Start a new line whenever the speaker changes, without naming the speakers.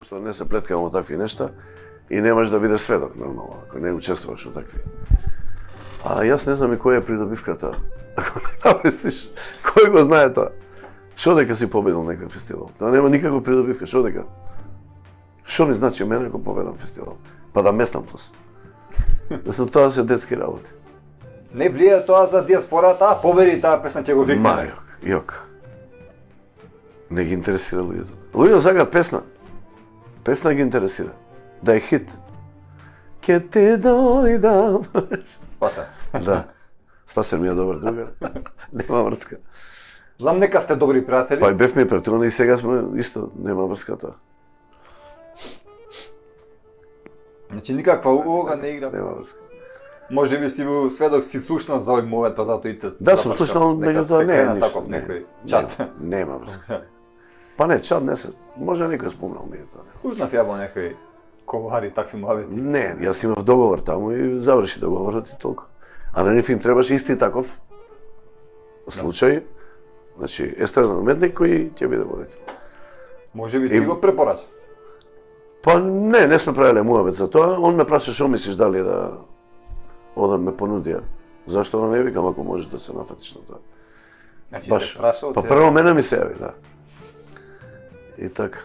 што не се плеткаме во такви нешта и не можеш да бидеш сведок нормално ако не учествуваш во такви. А јас не знам и која е придобивката. Ако наместиш, кој го знае тоа? Шо дека си победил некој фестивал? Тоа нема никаква придобивка, шо дека? Шо ми значи мене ако победам фестивал? Па да местам плюс. Мислам, тоа се детски работи.
Не влијае тоа за диаспората, а победи таа песна ќе го викне.
Ма, јок. Не ги интересира луѓето. Луѓето сакаат песна. Песна ги интересира. Да е хит. Ке ти дојдам.
Спасе.
Да. Спасе ми е добар другар. Нема врска.
Знам нека сте добри пријатели.
Па и бевме претуна и сега сме исто, нема врска тоа.
Значи никаква улога не игра.
Нема врска.
Може би си бил сведок, си слушнал за овој момент, па затоа и те...
Да, сум слушнал, меѓутоа не е ништо.
Таков некој чат.
Нема врска. Па не, чат не се, може некој спомнал меѓутоа.
Слушнав ја во некој колари, такви муабети.
Не, јас имав договор таму и заврши договорот и толку. А на нив им требаше исти таков случај, значи естраден уметник кој ќе биде водител.
Може би ти го препорача.
Па не сме правеле муабет за тоа, он ме праша шо мислиш дали да одам ме понудија. Зашто да не викам ако можеш да се нафатиш на тоа.
Значи
Баш,
те прашал,
па прво мене ми се јави, да. И така.